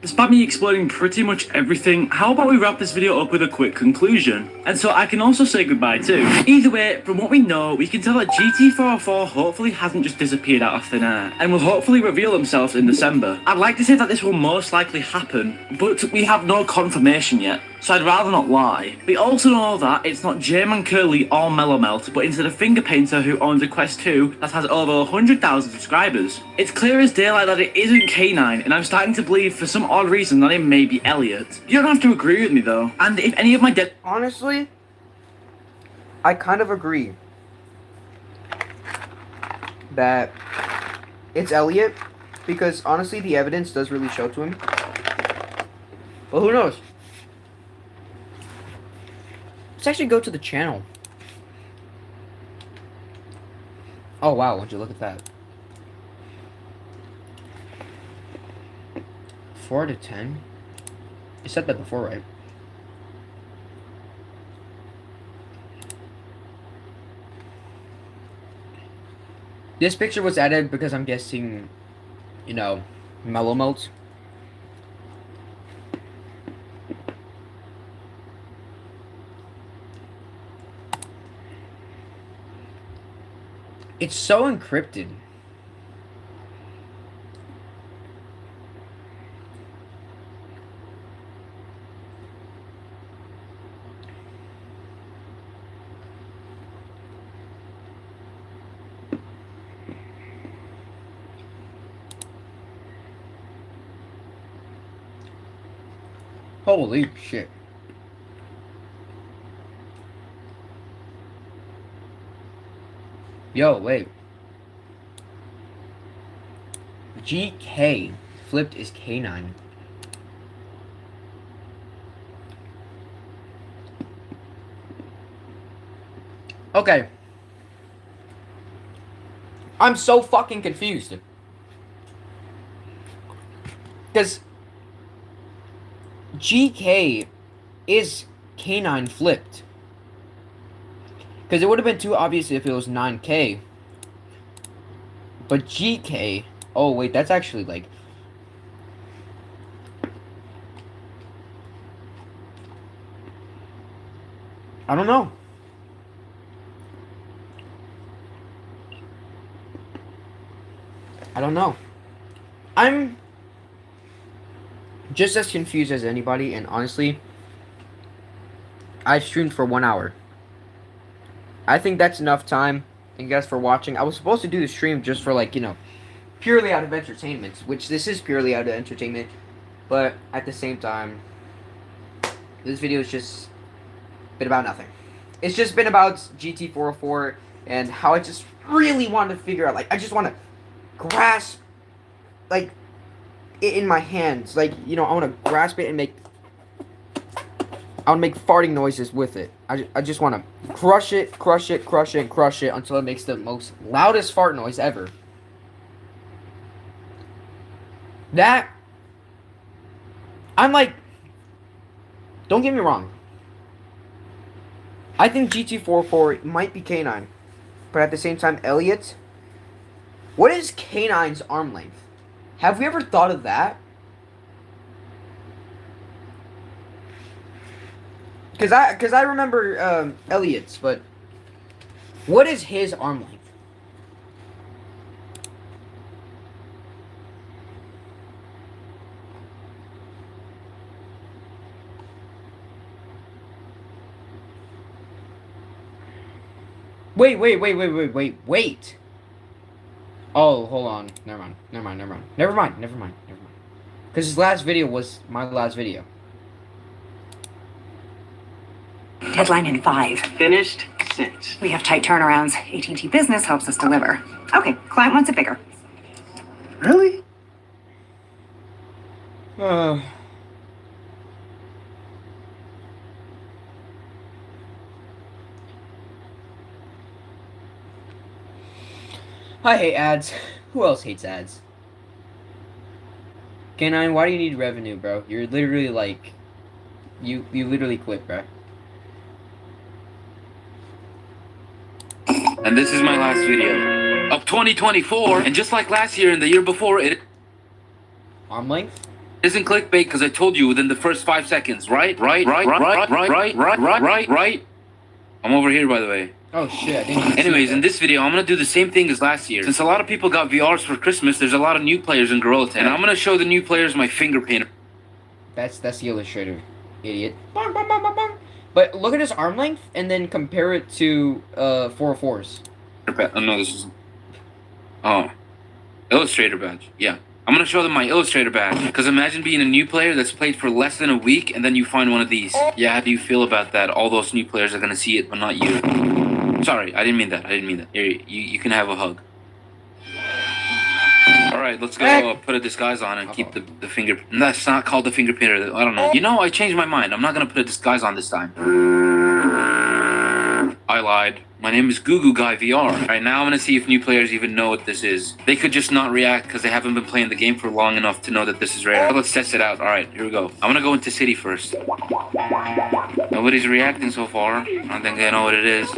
Despite me explaining pretty much everything, how about we wrap this video up with a quick conclusion? And so I can also say goodbye too. Either way, from what we know, we can tell that GT404 hopefully hasn't just disappeared out of thin air, and will hopefully reveal themselves in December. I'd like to say that this will most likely happen, but we have no confirmation yet, so I'd rather not lie. We also know that it's not J-Man Curly or Mellowmelt, but instead a finger painter who owns a Quest 2 that has over 100,000 subscribers. It's clear as daylight that it isn't K9, and I'm starting to believe for some odd reason that it may be Elliot. You don't have to agree with me though, and if any of my honestly, I kind of agree that it's Elliot, because honestly the evidence does really show to him. But who knows? Let's actually go to the channel. Oh wow, would you look at that? 4 to 10? You said that before, right? This picture was added because I'm guessing, you know, Mellowmelt. It's so encrypted. Holy shit. Yo, wait. GK flipped is K9. Okay. I'm so fucking confused. Because GK is K9 flipped. Because it would have been too obvious if it was 9K. But GK... Oh, wait, that's actually, like... I don't know. I don't know. I'm just as confused as anybody, and honestly, I streamed for 1 hour. I think that's enough time. Thank you guys for watching. I was supposed to do the stream just for, like, you know, purely out of entertainment, which this is purely out of entertainment, but at the same time, this video is just been about nothing. It's just been about GT404 and how I just really wanted to figure out, like, I just want to grasp, like, it in my hands. Like, you know, I want to grasp it and make, I want to make farting noises with it. I just want to crush it, crush it, crush it, and crush it until it makes the most loudest fart noise ever. That, I'm like, don't get me wrong. I think GT404 might be K9. But at the same time, Elliot, what is K9's arm length? Have we ever thought of that? Because I remember Elliot's, but what is his arm length? Wait. Oh, hold on. Never mind. Because his last video was my last video. Deadline in 5. Finished since. We have tight turnarounds. AT&T Business helps us deliver. Okay, client wants it bigger. Really? I hate ads. Who else hates ads? K9, why do you need revenue, bro? You're literally like... You literally quit, bro. And this is my last video of 2024. And just like last year and the year before, it arm length isn't clickbait because I told you within the first 5 seconds, right? Right. I'm over here, by the way. Oh shit, I didn't even Anyways, see in this video, I'm gonna do the same thing as last year. Since a lot of people got VRs for Christmas, there's a lot of new players in Gorilla Tag. And I'm gonna show the new players my finger painter. That's the illustrator, idiot. But look at his arm length and then compare it to 404's. Oh, no, this is... Oh. Illustrator badge. Yeah. I'm gonna show them my Illustrator badge. Because imagine being a new player that's played for less than a week and then you find one of these. Yeah, how do you feel about that? All those new players are gonna see it, but not you. Sorry, I didn't mean that. Here, you can have a hug. Alright, let's go put a disguise on and keep the finger... That's not called the finger painter. I don't know. You know, I changed my mind. I'm not gonna put a disguise on this time. I lied. My name is Goo Goo Guy VR. Alright, now I'm gonna see if new players even know what this is. They could just not react because they haven't been playing the game for long enough to know that this is rare. Let's test it out. Alright, here we go. I'm gonna go into City first. Nobody's reacting so far. I don't think they know what it is.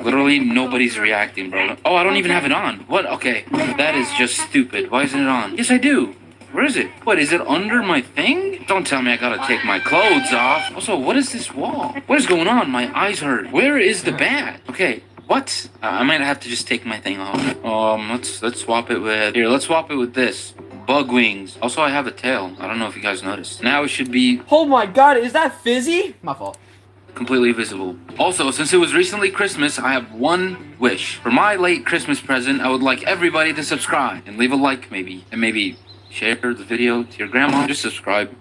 Literally, nobody's reacting, bro. Oh, I don't even have it on. What? Okay. That is just stupid. Why isn't it on? Yes, I do. Where is it? What, is it under my thing? Don't tell me I gotta take my clothes off. Also, what is this wall? What is going on? My eyes hurt. Where is the bat? Okay, what? I might have to just take my thing off. Let's swap it with... Here, let's swap it with this. Bug wings. Also, I have a tail. I don't know if you guys noticed. Now it should be... Oh my god, is that Fizzy? My fault. Completely visible. Also, since it was recently Christmas, I have one wish. For my late Christmas present, I would like everybody to subscribe and leave a like, maybe. And maybe share the video to your grandma. Just subscribe,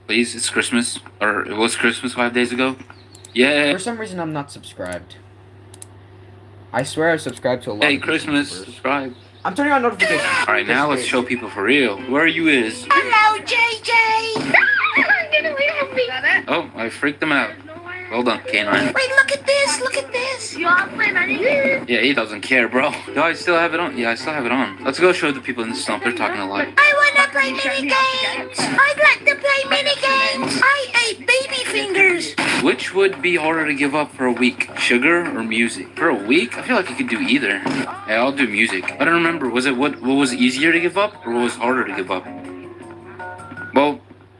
please. It's Christmas, or it was Christmas 5 days ago. Yeah. For some reason, I'm not subscribed. I swear I subscribed to a lot. Hey, of Christmas, YouTubers. subscribe. I'm turning on notifications. All right, now let's show people for real where you is. Hello, JJ. Oh, I freaked them out. Well done, K9. Wait, look at this. Look at this. You all play money? Yeah, he doesn't care, bro. Do I still have it on? Yeah, I still have it on. Let's go show the people in the stump. They're talking a lot. I wanna play mini games. I'd like to play mini games. I ate baby fingers. Which would be harder to give up for a week? Sugar or music? For a week? I feel like you could do either. Yeah, I'll do music. I don't remember. Was it what was easier to give up or what was harder to give up? Well,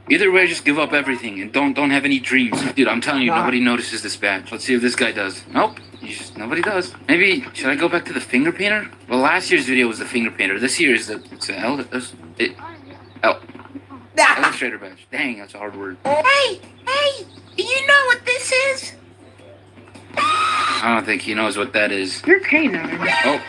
either way, just give up everything and don't have any dreams. Dude, I'm telling you, nobody notices this badge. Let's see if this guy does. Nope. Nobody does. Maybe, should I go back to the finger painter? Well, last year's video was the finger painter. This year is the illustrator badge. Dang, that's a hard word. Hey, do you know what this is? I don't think he knows what that is. You're K9. Oh,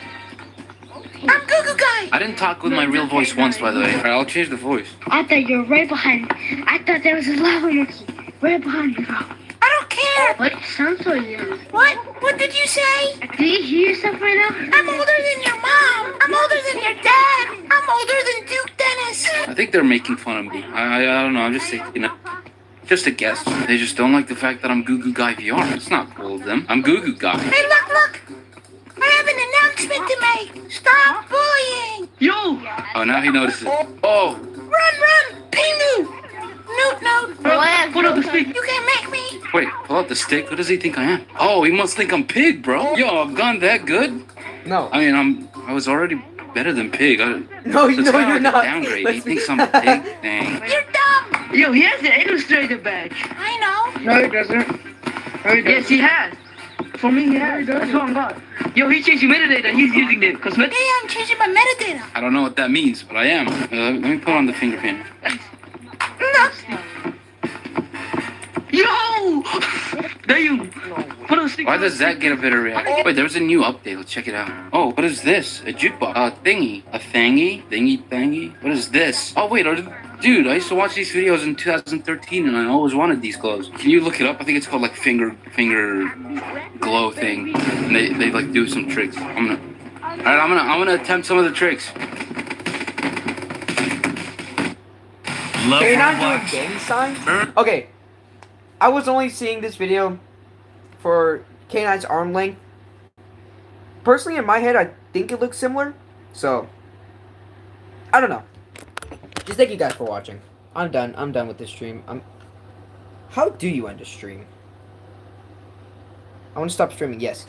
I'm Google Guy. I didn't talk with my real voice once, by the way. Alright, I'll change the voice. I thought you were right behind me. I thought there was a lava monkey right behind you, bro. I don't care. What? Sounds so young. What? What did you say? Do you hear yourself right now? I'm older than your mom. I'm older than your dad. I'm older than Duke Dennis. I think they're making fun of me. I don't know, I'm just thinking, just a guess. They just don't like the fact that I'm Goo Goo Guy VR. It's not cool of them. I'm Goo Goo Guy. Hey, look. I have an announcement to make. Stop bullying. Yo! Oh, now he notices. Oh! Run. Pingu. Note. Put up the stick. You can't make me. Wait, pull out the stick? What does he think I am? Oh, he must think I'm Pig, bro. Yo, I've gone that good? No. I mean, I was already better than Pig. No, it's kinda you're like a not. downgrade. He thinks I'm Pig. Dang. You're dumb. Yo, he has the illustrator badge. I know. No, he doesn't. Yes, he has. For me, he has. That's what I'm got. Yo, he changed your metadata. He's using the cosmetic. Hey, I'm changing my metadata. I don't know what that means, but I am. Let me put on the finger painter. No. Yo! There you. Put on the stick. Why does that get a better reaction? Wait, there's a new update. Let's check it out. Oh, what is this? A jukebox. A thingy. A thingy? Thingy? What is this? Oh, wait. Dude, I used to watch these videos in 2013 and I always wanted these clothes. Can you look it up? I think it's called like finger glow thing. And they like do some tricks. I'm gonna attempt some of the tricks. You're not doing gang signs? Okay. I was only seeing this video for K9's arm length. Personally, in my head, I think it looks similar. So, I don't know. Just thank you guys for watching. I'm done. I'm done with this stream. How do you end a stream? I want to stop streaming. Yes.